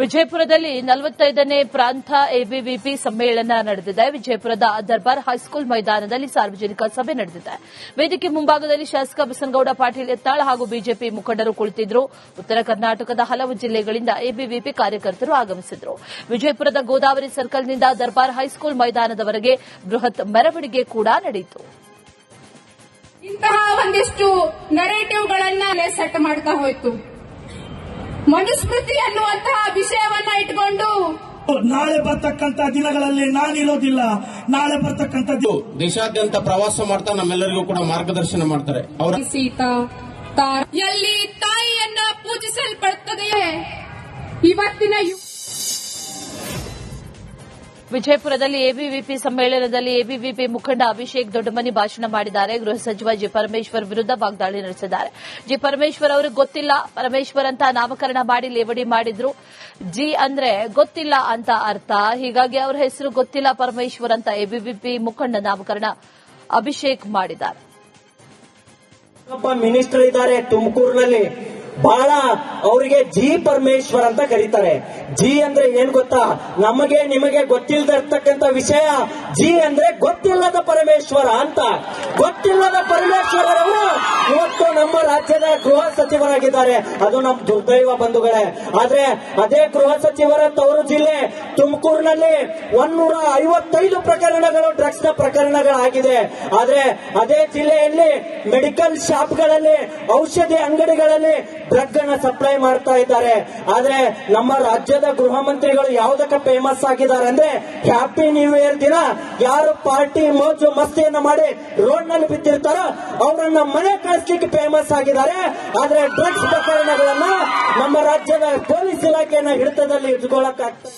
ವಿಜಯಪುರದಲ್ಲಿ 45ನೇ ಪ್ರಾಂತ ಎಬಿವಿಪಿ ಸಮ್ಮೇಳನ ನಡೆದಿದೆ. ವಿಜಯಪುರದ ದರ್ಬಾರ್ ಹೈಸ್ಕೂಲ್ ಮೈದಾನದಲ್ಲಿ ಸಾರ್ವಜನಿಕ ಸಭೆ ನಡೆದಿದೆ. ವೇದಿಕೆ ಮುಂಭಾಗದಲ್ಲಿ ಶಾಸಕ ಬಸನಗೌಡ ಪಾಟೀಲ್ ಯತ್ನಾಳ್ ಹಾಗೂ ಬಿಜೆಪಿ ಮುಖಂಡರು ಕುಳಿತಿದ್ರು. ಉತ್ತರ ಕರ್ನಾಟಕದ ಹಲವು ಜಿಲ್ಲೆಗಳಿಂದ ಎಬಿವಿಪಿ ಕಾರ್ಯಕರ್ತರು ಆಗಮಿಸಿದ್ರು. ವಿಜಯಪುರದ ಗೋದಾವರಿ ಸರ್ಕಲ್ನಿಂದ ದರ್ಬಾರ್ ಹೈಸ್ಕೂಲ್ ಮೈದಾನದವರೆಗೆ ಬೃಹತ್ ಮೆರವಣಿಗೆ ಕೂಡ ನಡೆಯಿತು. ಇಂತಹ ಒಂದಿಷ್ಟು ನರೇಟಿವ್ಗಳನ್ನ ಸೆಟ್ ಮಾಡ್ತಾ ಹೋಯ್ತು. ಮನುಸ್ಮೃತಿ ಅನ್ನುವಂತಹ ವಿಷಯವನ್ನ ಇಟ್ಕೊಂಡು ನಾಳೆ ಬರ್ತಕ್ಕಂಥ ದಿನಗಳಲ್ಲಿ ನಾನಿರೋದಿಲ್ಲ, ನಾಳೆ ಬರ್ತಕ್ಕಂಥ ದೇಶಾದ್ಯಂತ ಪ್ರವಾಸ ಮಾಡ್ತಾ ನಮ್ಮೆಲ್ಲರಿಗೂ ಕೂಡ ಮಾರ್ಗದರ್ಶನ ಮಾಡ್ತಾರೆ. ಅವರ ಸೀತಾ ಎಲ್ಲಿ ತಾಯಿಯನ್ನ ಪೂಜಿಸಲ್ಪಡುತ್ತದೆಯೇ ಇವತ್ತಿನ ವಿಜಯಪುರದಲ್ಲಿ ಎಬಿವಿಪಿ ಸಮ್ಮೇಳನದಲ್ಲಿ ಎಬಿವಿಪಿ ಮುಖಂಡ ಅಭಿಷೇಕ್ ದೊಡ್ಡಮನಿ ಭಾಷಣ ಮಾಡಿದ್ದಾರೆ. ಗೃಹ ಸಚಿವ ಜಿ ಪರಮೇಶ್ವರ್ ವಿರುದ್ಧ ವಾಗ್ದಾಳಿ ನಡೆಸಿದ್ದಾರೆ. ಜಿ ಪರಮೇಶ್ವರ್ ಅವರಿಗೆ ಗೊತ್ತಿಲ್ಲ, ಪರಮೇಶ್ವರ್ ಅಂತ ನಾಮಕರಣ ಮಾಡಿ ಲೇವಡಿ ಮಾಡಿದ್ರು. ಜಿ ಅಂದ್ರೆ ಗೊತ್ತಿಲ್ಲ ಅಂತ ಅರ್ಥ, ಹೀಗಾಗಿ ಅವರ ಹೆಸರು ಗೊತ್ತಿಲ್ಲ ಪರಮೇಶ್ವರ್ ಅಂತ ಎಬಿವಿಪಿ ಮುಖಂಡ ನಾಮಕರಣ ಅಭಿಷೇಕ್ ಮಾಡಿದ್ದಾರೆ. ಮಿನಿಸ್ಟರ್ ಇದ್ದಾರೆ ತುಮಕೂರಿನಲ್ಲಿ, ಬಹಳ ಅವರಿಗೆ ಜಿ ಪರಮೇಶ್ವರ್ ಅಂತ ಕರೀತಾರೆ. ಜಿ ಅಂದ್ರೆ ಏನ್ ಗೊತ್ತಾ? ನಮಗೆ ನಿಮಗೆ ಗೊತ್ತಿಲ್ಲದಿರ್ತಕ್ಕಂಥ ವಿಷಯ ಜಿ ಅಂದ್ರೆ ಗೊತ್ತಿಲ್ಲದ ಪರಮೇಶ್ವರ ಅಂತ. ಗೊತ್ತಿಲ್ಲದ ಪರಮೇಶ್ವರರವರು ಇವತ್ತು ನಮ್ಮ ರಾಜ್ಯದ ಗೃಹ ಸಚಿವರಾಗಿದ್ದಾರೆ. ಅದು ನಮ್ಮ ದುರ್ದೈವ ಬಂಧುಗಳೇ. ಆದ್ರೆ ಅದೇ ಗೃಹ ಸಚಿವರ ತವರು ಜಿಲ್ಲೆ ತುಮಕೂರಿನಲ್ಲಿ 155 ಪ್ರಕರಣಗಳು ಡ್ರಗ್ಸ್ ನ ಪ್ರಕರಣಗಳಾಗಿದೆ. ಆದ್ರೆ ಅದೇ ಜಿಲ್ಲೆಯಲ್ಲಿ ಮೆಡಿಕಲ್ ಶಾಪ್ಗಳಲ್ಲಿ, ಔಷಧಿ ಅಂಗಡಿಗಳಲ್ಲಿ ಡ್ರಗ್ ಅನ್ನ ಸಪ್ಲೈ ಮಾಡ್ತಾ ಇದ್ದಾರೆ. ಆದ್ರೆ ನಮ್ಮ ರಾಜ್ಯದ ಗೃಹ ಮಂತ್ರಿಗಳು ಯಾವುದಕ್ಕೆ ಫೇಮಸ್ ಆಗಿದ್ದಾರೆ ಅಂದ್ರೆ ಹ್ಯಾಪಿ ನ್ಯೂ ಇಯರ್ ದಿನ ಯಾರು ಪಾರ್ಟಿ ಮೋಜು ಮಸ್ತಿಯನ್ನ ಮಾಡಿ ರೋಡ್ ನಲ್ಲಿ ಬಿದ್ದಿರ್ತಾರೋ ಅವರನ್ನ ಮನೆ ಕಳಿಸ್ಲಿಕ್ಕೆ ಫೇಮಸ್ ಆಗಿದ್ದಾರೆ. ಆದ್ರೆ ಡ್ರಗ್ಸ್ ಪ್ರಕರಣಗಳನ್ನ ನಮ್ಮ ರಾಜ್ಯದ ಪೊಲೀಸ್ ಇಲಾಖೆಯನ್ನ ಹಿಡಿತದಲ್ಲಿ ಇಟ್ಕೊಳ್ಳಕ್ಕಾಗ್ತದೆ.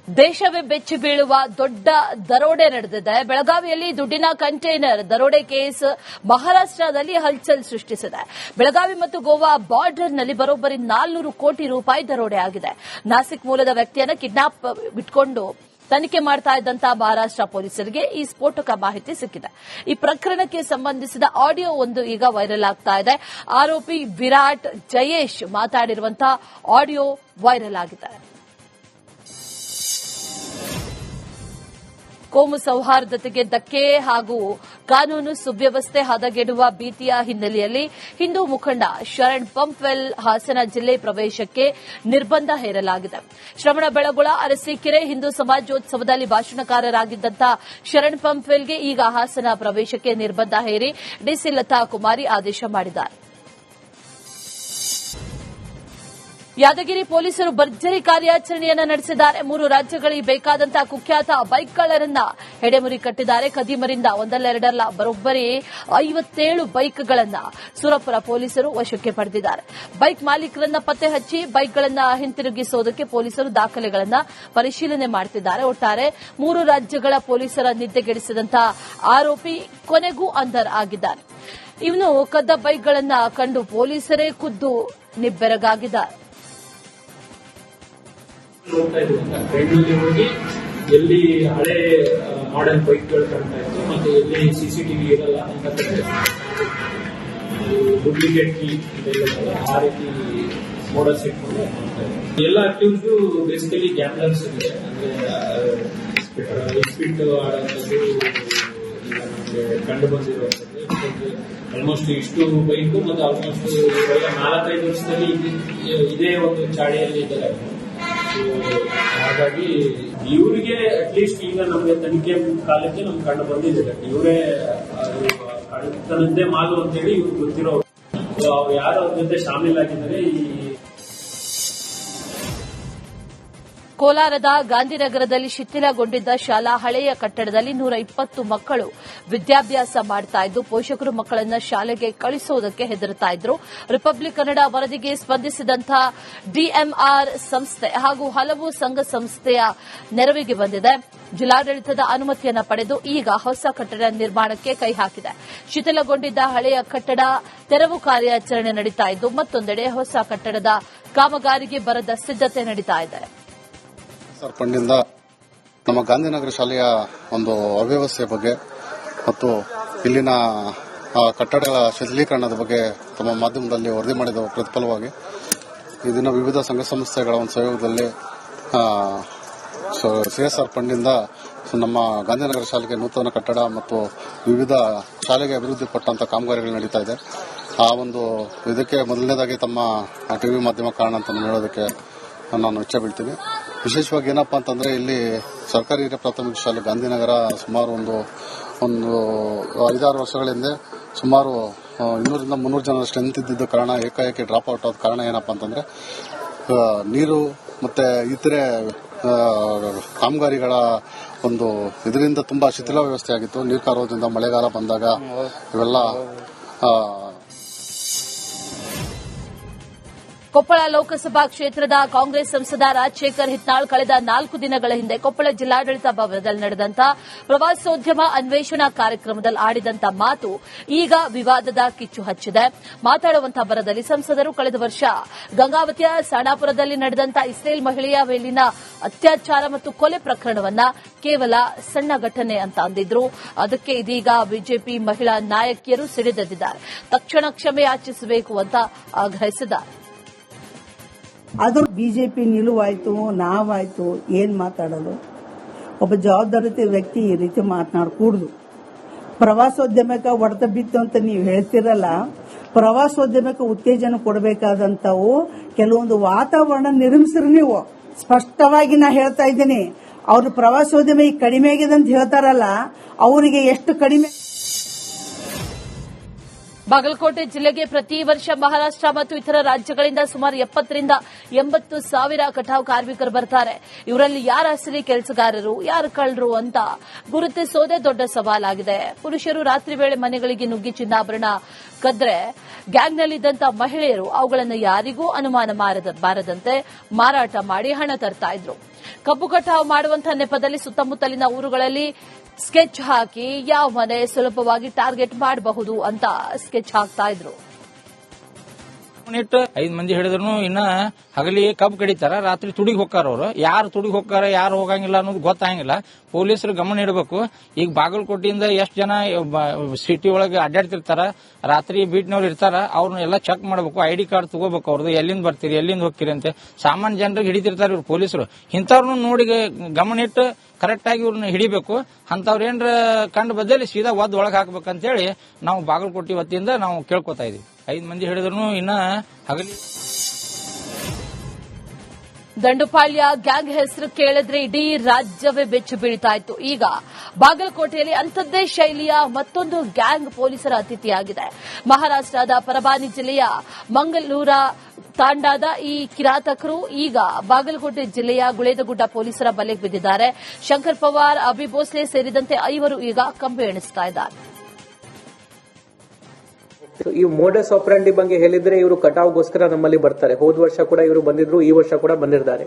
ದೇಶವೇ ಬೆಚ್ಚಿ ಬೀಳುವ ದೊಡ್ಡ ದರೋಡೆ ನಡೆದಿದೆ. ಬೆಳಗಾವಿಯಲ್ಲಿ ದುಡ್ಡಿನ ಕಂಟೈನರ್ ದರೋಡೆ ಕೇಸ್ ಮಹಾರಾಷ್ಟದಲ್ಲಿ ಹಲ್ಚಲ್ ಸೃಷ್ಟಿಸಿದೆ. ಬೆಳಗಾವಿ ಮತ್ತು ಗೋವಾ ಬಾರ್ಡರ್ನಲ್ಲಿ ಬರೋಬ್ಬರಿ 400 ಕೋಟಿ ರೂಪಾಯಿ ದರೋಡೆ ಆಗಿದೆ. ನಾಸಿಕ್ ಮೂಲದ ವ್ಯಕ್ತಿಯನ್ನು ಕಿಡ್ನಾಪ್ ಬಿಟ್ಕೊಂಡು ತನಿಖೆ ಮಾಡ್ತಾ ಇದ್ದಂತಹ ಮಹಾರಾಷ್ಟ್ರ ಪೊಲೀಸರಿಗೆ ಈ ಸ್ಫೋಟಕ ಮಾಹಿತಿ ಸಿಕ್ಕಿದೆ. ಈ ಪ್ರಕರಣಕ್ಕೆ ಸಂಬಂಧಿಸಿದ ಆಡಿಯೋ ಒಂದು ಈಗ ವೈರಲ್ ಆಗ್ತಾ ಇದೆ. ಆರೋಪಿ ವಿರಾಟ್ ಜಯೇಶ್ ಮಾತಾಡಿರುವಂತಹ ಆಡಿಯೋ ವೈರಲ್ ಆಗಿದೆ. ಕೋಮು ಸೌಹಾರ್ದತೆಗೆ ಧಕ್ಕೆ ಹಾಗೂ ಕಾನೂನು ಸುವ್ಯವಸ್ಥೆ ಹದಗೆಡುವ ಭೀತಿಯ ಹಿನ್ನೆಲೆಯಲ್ಲಿ ಹಿಂದೂ ಮುಖಂಡ ಶರಣ್ ಪಂಪ್ವೆಲ್ ಹಾಸನ ಜಿಲ್ಲೆ ಪ್ರವೇಶಕ್ಕೆ ನಿರ್ಬಂಧ ಹೇರಲಾಗಿದೆ. ಶ್ರವಣಬೆಳಗೊಳ ಅರಸೀಕೆರೆ ಹಿಂದೂ ಸಮಾಜೋತ್ಸವದಲ್ಲಿ ಭಾಷಣಕಾರರಾಗಿದ್ದಂಥ ಶರಣ್ ಪಂಪ್ವೆಲ್ಗೆ ಈಗ ಹಾಸನ ಪ್ರವೇಶಕ್ಕೆ ನಿರ್ಬಂಧ ಹೇರಿ ಡಿಸಿ ಲತಾ ಕುಮಾರಿ ಆದೇಶ ಮಾಡಿದ್ದಾರೆ. ಯಾದಗಿರಿ ಪೊಲೀಸರು ಭರ್ಜರಿ ಕಾರ್ಯಾಚರಣೆಯನ್ನು ನಡೆಸಿದ್ದಾರೆ. 3 ರಾಜ್ಯಗಳಿಗೆ ಬೇಕಾದಂತಹ ಕುಖ್ಯಾತ ಬೈಕ್ಗಳನ್ನ ಹೆಡೆಮುರಿ ಕಟ್ಟಿದ್ದಾರೆ. ಖದೀಮರಿಂದ ಒಂದೆರಡಲ್ಲ ಬರೋಬ್ಬರಿ 57 ಬೈಕ್ಗಳನ್ನ ಸುರಪುರ ಪೊಲೀಸರು ವಶಕ್ಕೆ ಪಡೆದಿದ್ದಾರೆ. ಬೈಕ್ ಮಾಲೀಕರನ್ನ ಪತ್ತೆ ಹಚ್ಚಿ ಬೈಕ್ಗಳನ್ನ ಹಿಂತಿರುಗಿಸುವುದಕ್ಕೆ ಪೊಲೀಸರು ದಾಖಲೆಗಳನ್ನ ಪರಿಶೀಲನೆ ಮಾಡುತ್ತಿದ್ದಾರೆ. ಒಟ್ಟಾರೆ 3 ರಾಜ್ಯಗಳ ಪೊಲೀಸರ ನಿದ್ದೆಗೆಡಿಸಿದಂತಹ ಆರೋಪಿ ಕೊನೆಗೂ ಅಂಧರ್ ಆಗಿದ್ದಾನೆ. ಇವನು ಕದ್ದ ಬೈಕ್ಗಳನ್ನ ಕಂಡು ಪೊಲೀಸರೇ ಖುದ್ದು ನಿಬ್ಬೆರಗಾಗಿದ್ದಾರೆ. ಹೋಗ್ತಾ ಇದ್ವಿ ಟ್ರೈನಲ್ಲಿ ಹೋಗಿ ಎಲ್ಲಿ ಹಳೆ ಮಾಡೆಲ್ ಬೈಕ್ಗಳು ಕಾಣ್ತಾ ಇತ್ತು ಮತ್ತೆ ಎಲ್ಲಿ ಸಿಸಿಟಿವಿ ಇರಲ್ಲ ಅಂತ ಡೂಪ್ಲಿಕೇಟ್ ಕೀ ಆ ರೀತಿ ಮೋಡಲ್ಸ್ ಇಟ್ಕೊಂಡು ಎಲ್ಲ ಅಕ್ಯೂಸ್ಡ್ ಬೇಸಿಕಲಿ ಗ್ಯಾಮ್ಲರ್ಸ್ ಇದೆ. ಅಂದ್ರೆ ಸ್ಪೀಡ್ ಆಡೋದು ನಮಗೆ ಕಂಡು ಬಂದಿರುವಂಥದ್ದು ಆಲ್ಮೋಸ್ಟ್ ಇಷ್ಟು ಬೈಕು ಮತ್ತು ಆಲ್ಮೋಸ್ಟ್ 4-5 ವರ್ಷದಲ್ಲಿ ಇದೇ ಒಂದು ಚಾಳಿಯಲ್ಲಿ ಇದ್ದಾರೆ. ಹಾಗಾಗಿ ಇವರಿಗೆ ಅಟ್ಲೀಸ್ಟ್ ಈಗ ನಮಗೆ ತನಿಖೆ ಕಾಲಕ್ಕೆ ನಮ್ಗೆ ಕಂಡು ಬಂದಿದೆ ಇವರೇ ಕಳ್ಳತನದ್ದೇ ಮಾಲು ಅಂತೇಳಿ ಇವ್ರಿಗೆ ಗೊತ್ತಿರೋರು. ಅವ್ರು ಯಾರು ಅವ್ರ ಜೊತೆ ಶಾಮೀಲಾಗಿದ್ದಾರೆ. ಕೋಲಾರದ ಗಾಂಧಿನಗರದಲ್ಲಿ ಶಿಥಿಲಗೊಂಡಿದ್ದ ಶಾಲಾ ಹಳೆಯ ಕಟ್ಟಡದಲ್ಲಿ 120 ಮಕ್ಕಳು ವಿದ್ಯಾಭ್ಯಾಸ ಮಾಡ್ತಾ ಇದ್ದು ಪೋಷಕರು ಮಕ್ಕಳನ್ನ ಶಾಲೆಗೆ ಕಳಿಸುವುದಕ್ಕೆ ಹೆದರುತ್ತಾ ಇದ್ರು. ರಿಪಬ್ಲಿಕ್ ಕನ್ನಡ ವರದಿಗೆ ಸ್ಪಂದಿಸಿದಂತಹ ಡಿಎಂಆರ್ ಸಂಸ್ಥೆ ಹಾಗೂ ಹಲವು ಸಂಘ ಸಂಸ್ಥೆಯ ನೆರವಿಗೆ ಬಂದಿದೆ. ಜಿಲ್ಲಾಡಳಿತದ ಅನುಮತಿಯನ್ನು ಪಡೆದು ಈಗ ಹೊಸ ಕಟ್ಟಡ ನಿರ್ಮಾಣಕ್ಕೆ ಕೈ ಹಾಕಿದೆ. ಶಿಥಿಲಗೊಂಡಿದ್ದ ಹಳೆಯ ಕಟ್ಟಡ ತೆರವು ಕಾರ್ಯಾಚರಣೆ ನಡೀತಾ ಇದ್ದು ಮತ್ತೊಂದೆಡೆ ಹೊಸ ಕಟ್ಟಡದ ಕಾಮಗಾರಿಗೆ ಬರದ ಸಿದ್ದತೆ ನಡೀತಾ ಇದೆ. ಫಂಡಿಂದ ನಮ್ಮ ಗಾಂಧಿನಗರ ಶಾಲೆಯ ಒಂದು ಅವ್ಯವಸ್ಥೆ ಬಗ್ಗೆ ಮತ್ತು ಇಲ್ಲಿನ ಕಟ್ಟಡಗಳ ಶಿಥಿಲೀಕರಣದ ಬಗ್ಗೆ ತಮ್ಮ ಮಾಧ್ಯಮದಲ್ಲಿ ವರದಿ ಮಾಡಿದ ಪ್ರತಿಫಲವಾಗಿ ಈ ದಿನ ವಿವಿಧ ಸಂಘ ಸಂಸ್ಥೆಗಳ ಒಂದು ಸಹಯೋಗದಲ್ಲಿ ಸಿಎಸ್ಆರ್ ಫಂಡಿಂದ ನಮ್ಮ ಗಾಂಧಿನಗರ ಶಾಲೆಗೆ ನೂತನ ಕಟ್ಟಡ ಮತ್ತು ವಿವಿಧ ಶಾಲೆಗೆ ಅಭಿವೃದ್ಧಿ ಪಟ್ಟಂತ ಕಾಮಗಾರಿಗಳು ನಡೀತಾ ಇದೆ. ಆ ಒಂದು ಇದಕ್ಕೆ ಮೊದಲನೇದಾಗಿ ತಮ್ಮ ಟಿವಿ ಮಾಧ್ಯಮ ಕಾರಣ ಅಂತ ಹೇಳೋದಕ್ಕೆ ನಾನು ಇಚ್ಛೆ ಬೀಳ್ತೀನಿ. ವಿಶೇಷವಾಗಿ ಏನಪ್ಪಾ ಅಂತಂದ್ರೆ ಇಲ್ಲಿ ಸರ್ಕಾರಿ ಹಿರಿಯ ಪ್ರಾಥಮಿಕ ಶಾಲೆ ಗಾಂಧಿನಗರ ಸುಮಾರು ಒಂದು 5-6 ವರ್ಷಗಳ ಹಿಂದೆ ಸುಮಾರು 200-300 ಜನ ಸ್ಟ್ರೆಂತ್ ಇದ್ದಿದ್ದ ಕಾರಣ ಏಕಾಏಕಿ ಡ್ರಾಪ್ ಔಟ್ ಆದ ಕಾರಣ ಏನಪ್ಪಾ ಅಂತಂದ್ರೆ ನೀರು ಮತ್ತೆ ಇತರೆ ಕಾಮಗಾರಿಗಳ ಒಂದು ಇದರಿಂದ ತುಂಬಾ ಶಿಥಿಲ ವ್ಯವಸ್ಥೆ ಆಗಿತ್ತು. ನೀರು ಕಾರೋದ್ರಿಂದ ಮಳೆಗಾಲ ಬಂದಾಗ ಇವೆಲ್ಲ ಕೊಪ್ಪಳ ಲೋಕಸಭಾ ಕ್ಷೇತ್ರದ ಕಾಂಗ್ರೆಸ್ ಸಂಸದ ರಾಜಶೇಖರ್ ಹಿತ್ನಾಳ್ ಕಳೆದ 4 ದಿನಗಳ ಹಿಂದೆ ಕೊಪ್ಪಳ ಜಿಲ್ಲಾಡಳಿತ ಭವನದಲ್ಲಿ ನಡೆದಂತ ಪ್ರವಾಸೋದ್ಯಮ ಅನ್ವೇಷಣಾ ಕಾರ್ಯಕ್ರಮದಲ್ಲಿ ಆಡಿದಂತ ಮಾತು ಈಗ ವಿವಾದದ ಕಿಚ್ಚು ಹಚ್ಚಿದೆ. ಮಾತಾಡುವಂತಹ ಬರದಲ್ಲಿ ಸಂಸದರು ಕಳೆದ ವರ್ಷ ಗಂಗಾವತಿಯ ಸಾಣಾಪುರದಲ್ಲಿ ನಡೆದಂತ ಇಸ್ರೇಲ್ ಮಹಿಳೆಯ ಮೇಲಿನ ಅತ್ಯಾಚಾರ ಮತ್ತು ಕೊಲೆ ಪ್ರಕರಣವನ್ನ ಕೇವಲ ಸಣ್ಣ ಘಟನೆ ಅಂತ ಅಂದಿದ್ರು. ಅದಕ್ಕೆ ಇದೀಗ ಬಿಜೆಪಿ ಮಹಿಳಾ ನಾಯಕಿಯರು ಸಿಡಿದೆದ್ದಿದ್ದಾರೆ. ತಕ್ಷಣ ಕ್ಷಮೆ ಯಾಚಿಸಬೇಕು ಅಂತ ಆಗ್ರಹಿಸಿದ್ದಾರೆ. ಅದು ಬಿಜೆಪಿ ನಿಲುವಾಯ್ತು, ನಾವಾಯ್ತು, ಏನ್ ಮಾತಾಡೋದು? ಒಬ್ಬ ಜವಾಬ್ದಾರಿತ ವ್ಯಕ್ತಿ ಈ ರೀತಿ ಮಾತನಾಡಕೂಡ್ದು. ಪ್ರವಾಸೋದ್ಯಮಕ್ಕೆ ಹೊಡೆತ ಬಿತ್ತು ಅಂತ ನೀವು ಹೇಳ್ತಿರಲ್ಲ, ಪ್ರವಾಸೋದ್ಯಮಕ್ಕೆ ಉತ್ತೇಜನ ಕೊಡಬೇಕಾದಂತವು ಕೆಲವೊಂದು ವಾತಾವರಣ ನಿರ್ಮಿಸ್ರಿ. ನೀವು ಸ್ಪಷ್ಟವಾಗಿ ನಾ ಹೇಳ್ತಾ ಇದ್ದೀನಿ, ಅವ್ರ ಪ್ರವಾಸೋದ್ಯಮ ಈಗ ಕಡಿಮೆ ಆಗಿದೆ ಅಂತ ಹೇಳ್ತಾರಲ್ಲ, ಅವರಿಗೆ ಎಷ್ಟು ಕಡಿಮೆ. ಬಾಗಲಕೋಟೆ ಜಿಲ್ಲೆಗೆ ಪ್ರತಿ ವರ್ಷ ಮಹಾರಾಷ್ಟ್ರ ಮತ್ತು ಇತರ ರಾಜ್ಯಗಳಿಂದ ಸುಮಾರು 70,000 ಸಾವಿರ ಕಟಾವು ಕಾರ್ಮಿಕರು ಬರ್ತಾರೆ. ಇವರಲ್ಲಿ ಯಾರ ಅಸಲಿ ಕೆಲಸಗಾರರು, ಯಾರು ಕಳ್ಳರು ಅಂತ ಗುರುತಿಸೋದೇ ದೊಡ್ಡ ಸವಾಲಾಗಿದೆ. ಪುರುಷರು ರಾತ್ರಿ ವೇಳೆ ಮನೆಗಳಿಗೆ ನುಗ್ಗಿ ಚಿನ್ನಾಭರಣ ಕದ್ರೆ ಗ್ಯಾಂಗ್ನಲ್ಲಿದ್ದಂತಹ ಮಹಿಳೆಯರು ಅವುಗಳನ್ನು ಯಾರಿಗೂ ಅನುಮಾನ ಬಾರದಂತೆ ಮಾರಾಟ ಮಾಡಿ ಹಣ ತರ್ತಾ ಇದ್ರು. ಕಬ್ಬು ಕಟಾವು ಮಾಡುವಂತಹ ನೆಪದಲ್ಲಿ ಸುತ್ತಮುತ್ತಲಿನ ಊರುಗಳಲ್ಲಿ ಸ್ಕೆಚ್ ಹಾಕಿ ಯಾವ ಮನೆ ಸುಲಭವಾಗಿ ಟಾರ್ಗೆಟ್ ಮಾಡಬಹುದು ಅಂತ ಸ್ಕೆಚ್ ಹಾಕ್ತಾ ಇದ್ರು. ಇಟ್ಟು 5 ಮಂದಿ ಹಿಡಿದ್ರು ಇನ್ನ ಹಗಲಿ ಕಬ್ಬು ಕಡಿತಾರ, ರಾತ್ರಿ ತುಡಿಗೆ ಹೋಗ್ತಾರ. ಅವ್ರು ಯಾರು ತುಡಿಗೆ ಹೋಗ್ತಾರ ಯಾರು ಹೋಗಂಗಿಲ್ಲ ಅನ್ನೋದು ಗೊತ್ತಾಗಿಲ್ಲ. ಪೊಲೀಸರು ಗಮನ ಇಡಬೇಕು. ಈಗ ಬಾಗಲಕೋಟೆಯಿಂದ ಎಷ್ಟು ಜನ ಸಿಟಿ ಒಳಗೆ ಅಡ್ಡಾಡ್ತಿರ್ತಾರ, ರಾತ್ರಿ ಬೀಟ್ನವ್ರು ಇರ್ತಾರ, ಅವ್ರನ್ನೆಲ್ಲ ಚೆಕ್ ಮಾಡಬೇಕು. ಐಡಿ ಕಾರ್ಡ್ ತಗೋಬೇಕು ಅವ್ರದ್ದು, ಎಲ್ಲಿಂದ ಬರ್ತೀರಿ ಎಲ್ಲಿಂದ ಹೋಗ್ತೀರಿ ಅಂತ. ಸಾಮಾನ್ಯ ಜನರಿಗೆ ಹಿಡಿತಿರ್ತಾರೆ ಇವ್ರು ಪೊಲೀಸರು. ಇಂಥವ್ರನ್ನ ನೋಡಿ ಗಮನ ಇಟ್ಟು ಕರೆಕ್ಟ್ ಆಗಿ ಇವ್ರನ್ನ ಹಿಡಿಬೇಕು. ಅಂತವ್ರ ಏನ್ರ ಕಂಡು ಬದ್ದಲ್ಲಿ ಸೀದಾ ಒದ್ದು ಒಳಗೆ ಹಾಕ್ಬೇಕಂತೇಳಿ ನಾವು ಬಾಗಲಕೋಟೆ ವತಿಯಿಂದ ನಾವು ಕೇಳ್ಕೊತಾ ಇದೀವಿ. 5 ಮಂದಿ ಹಿಡಿದ್ರು ಇನ್ನ ಹಗಲಿ. ದಂಡುಪಾಳ್ಯ ಗ್ಯಾಂಗ್ ಹೆಸರು ಕೇಳಿದ್ರೆ ಇಡೀ ರಾಜ್ಯವೇ ಬೆಚ್ಚು ಬೀಳ್ತಾ ಇತ್ತು. ಈಗ ಬಾಗಲಕೋಟೆಯಲ್ಲಿ ಅಂಥದ್ದೇ ಶೈಲಿಯ ಮತ್ತೊಂದು ಗ್ಯಾಂಗ್ ಪೊಲೀಸರ ಅತಿಥಿಯಾಗಿದೆ. ಮಹಾರಾಷ್ಟದ ಪರಬಾನಿ ಜಿಲ್ಲೆಯ ಮಂಗಳೂರ ತಾಂಡಾದ ಈ ಕಿರಾತಕರು ಈಗ ಬಾಗಲಕೋಟೆ ಜಿಲ್ಲೆಯ ಗುಳೇದಗುಡ್ಡ ಪೊಲೀಸರ ಬಲೆಗೆ ಬಿದ್ದಿದ್ದಾರೆ. ಶಂಕರ್ ಪವಾರ್, ಅಭಿ ಭೋಸ್ಲೆ ಸೇರಿದಂತೆ 5 ಈಗ ಕಂಬಿ ಎಣಿಸ್ತಾ ಇದ್ದಾರೆ. ಈ ಮೋಡಸ್ ಆಪರಂಡಿ ಬಗ್ಗೆ ಹೇಳಿದ್ರೆ ಇವರು ಕಟಾವ್ಗೋಸ್ಕರ ನಮ್ಮಲ್ಲಿ ಬರ್ತಾರೆ. ಹೋದ ವರ್ಷ ಕೂಡ ಇವರು ಬಂದಿದ್ರು, ಈ ವರ್ಷ ಕೂಡ ಬಂದಿದ್ದಾರೆ.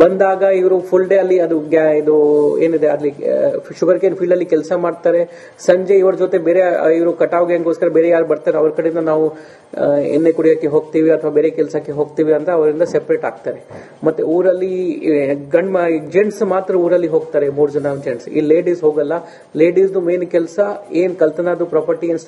ಬಂದಾಗ ಇವರು ಫುಲ್ ಡೇ ಅಲ್ಲಿ ಅದು ಇದು ಏನಿದೆ ಅಲ್ಲಿ ಶುಗರ್ ಕೇನ್ ಫೀಲ್ಡ್ ಅಲ್ಲಿ ಕೆಲಸ ಮಾಡ್ತಾರೆ. ಸಂಜೆ ಇವ್ರ ಜೊತೆ ಬೇರೆ ಇವರು ಕಟಾವ್ ಗ್ಯಾಂಗ್ಗೋಸ್ಕರ ಬೇರೆ ಯಾರು ಬರ್ತಾರೆ ಅವ್ರ ಕಡೆಯಿಂದ ನಾವು ಎಣ್ಣೆ ಕುಡಿಯೋಕೆ ಹೋಗ್ತೀವಿ ಅಥವಾ ಬೇರೆ ಕೆಲಸಕ್ಕೆ ಹೋಗ್ತೀವಿ ಅಂತ ಅವರಿಂದ ಸೆಪರೇಟ್ ಆಗ್ತಾರೆ. ಮತ್ತೆ ಊರಲ್ಲಿ ಜೆಂಟ್ಸ್ ಮಾತ್ರ ಊರಲ್ಲಿ ಹೋಗ್ತಾರೆ, 3 ಜನ ಜೆಂಟ್ಸ್. ಈ ಲೇಡೀಸ್ ಹೋಗಲ್ಲ. ಲೇಡೀಸ್ ಮೇನ್ ಕೆಲಸ ಏನ್ ಕಲ್ತನದು ಪ್ರಾಪರ್ಟಿ ಏನ್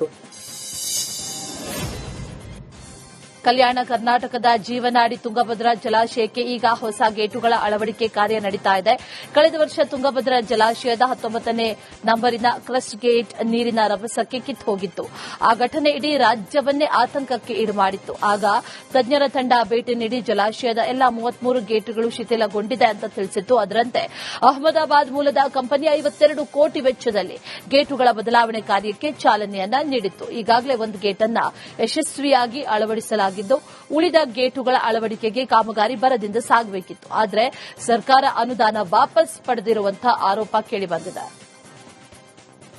ಕಲ್ಯಾಣ ಕರ್ನಾಟಕದ ಜೀವನಾಡಿ ತುಂಗಭದ್ರಾ ಜಲಾಶಯಕ್ಕೆ ಈಗ ಹೊಸ ಗೇಟುಗಳ ಅಳವಡಿಕೆ ಕಾರ್ಯ ನಡೀತಾ ಇದೆ. ಕಳೆದ ವರ್ಷ ತುಂಗಭದ್ರಾ ಜಲಾಶಯದ 19ನೇ ನಂಬರಿನ ಕ್ರಸ್ಟ್ ಗೇಟ್ ನೀರಿನ ರಭಸಕ್ಕೆ ಕಿತ್ತು ಹೋಗಿತ್ತು. ಆ ಘಟನೆ ಇಡೀ ರಾಜ್ಯವನ್ನೇ ಆತಂಕಕ್ಕೆ ಈಡು ಮಾಡಿತ್ತು. ಆಗ ತಜ್ಞರ ತಂಡ ಭೇಟಿ ನೀಡಿ ಜಲಾಶಯದ ಎಲ್ಲಾ 33 ಗೇಟುಗಳು ಶಿಥಿಲಗೊಂಡಿದೆ ಅಂತ ತಿಳಿಸಿತ್ತು. ಅದರಂತೆ ಅಹಮದಾಬಾದ್ ಮೂಲದ ಕಂಪನಿ 52 ಕೋಟಿ ವೆಚ್ಚದಲ್ಲಿ ಗೇಟುಗಳ ಬದಲಾವಣೆ ಕಾರ್ಯಕ್ಕೆ ಚಾಲನೆಯನ್ನ ನೀಡಿತ್ತು. ಈಗಾಗಲೇ ಒಂದು ಗೇಟ್ ಅನ್ನ ಯಶಸ್ವಿಯಾಗಿ ಅಳವಡಿಸಲಾಗಿದೆ. ಉಳಿದ ಗೇಟುಗಳ ಅಳವಡಿಕೆಗೆ ಕಾಮಗಾರಿ ಭರದಿಂದ ಸಾಗಬೇಕಿತ್ತು. ಆದರೆ ಸರ್ಕಾರ ಅನುದಾನ ವಾಪಸ್ ಪಡೆದಿರುವಂತಹ ಆರೋಪ ಕೇಳಿಬಂದಿದೆ.